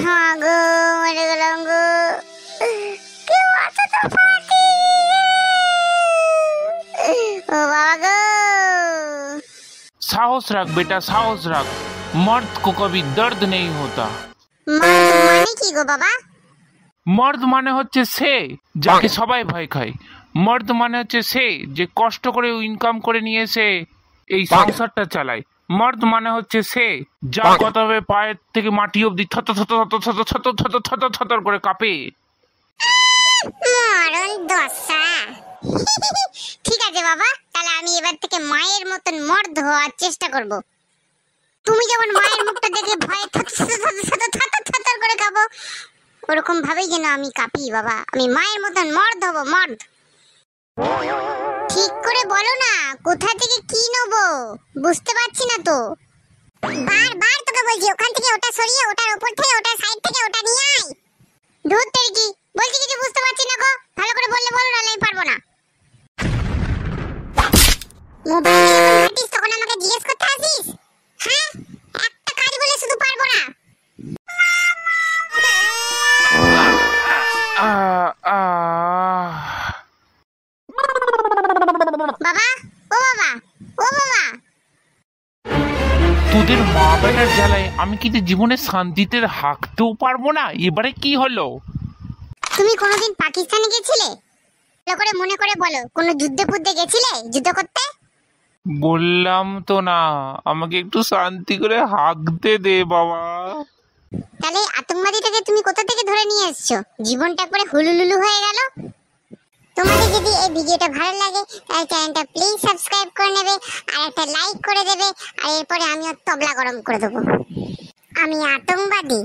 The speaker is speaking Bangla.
হ্যাঁ গো, মরে গেলাম গো। কেউ আছে তো পার্টি? ও বাবা গো। साहस रख बेटा, साहस रख। मर्द को कभी दर्द नहीं होता। মর্দ মানে কি গো বাবা? মর্দ মানে হচ্ছে সে যাকে সবাই ভয় খায়। মর্দ মানে হচ্ছে সে যে কষ্ট করে ইনকাম করে নিয়ে এসে এই সংসারটা চালায়। মর্দ মানে হচ্ছে সে যার কথা হবে পায়ের থেকে মাটি অব্দি থত থত থত থত থত থত থত থতর করে কাঁপে। মরণ দশা। ঠিক আছে বাবা, তাহলে আমি এবার থেকে মায়ের মতন মর্দ হওয়ার চেষ্টা করব। তুমি যেমন মায়ের মুখটা দেখে ভয়ে থতর করে কাঁপো, ওরকম ভাবেই যেন আমি কাঁপি বাবা। আমি মায়ের মতন মর্দ হব, মর্দ। ঠিক করে বলো না, কোথা থেকে কি নেবো বুঝতে পারছি না তো। বারবার তোকে বলছি ওখান থেকে ওটা সরিয়ে, ওটার উপর থেকে, ওটার সাইড থেকে ওটা নিয়ে আয়। ধুর তেরি কি বলছি, কিছু বুঝতে পারছি না গো। ভালো করে বললে বলো, নাহলে আমি পারবো না। মোবাইল নিয়ে যখন ঘাটিস তখন আমাকে জিজ্ঞেস করতে আসিস? হ্যাঁ, একটা কাজ বলে শুধু পারবো না। বাবা, ও বাবা, ও বাবা। তোদের মা বেটার জ্বালায় আমি কিন্তু জীবনে শান্তিতে হাঁকতেও পারবো না। এবারে কি হলো? তুমি কোনোদিন পাকিস্তানে গেছিলে? ভালো করে মনে করে বলো, কোনো যুদ্ধে ফুদ্ধে গেছিলে যুদ্ধ করতে? বললাম তো না, আমাকে একটু শান্তি করে হাঁকতে দে বাবা। তাহলে আতঙ্কবাদীটাকে তুমি কোথা থেকে ধরে নিয়ে এসছো? জীবনটা একবারে হুলুলুলু হয়ে গেল। তোমাদের যদি এই ভিডিওটা ভালো লাগে তাহলে চ্যানেলটা প্লিজ সাবস্ক্রাইব করে নেবে, আর একটা লাইক করে দেবে, আর এরপরে আমিও তবলা গরম করে দেবো। আমি আতঙ্কবাদী।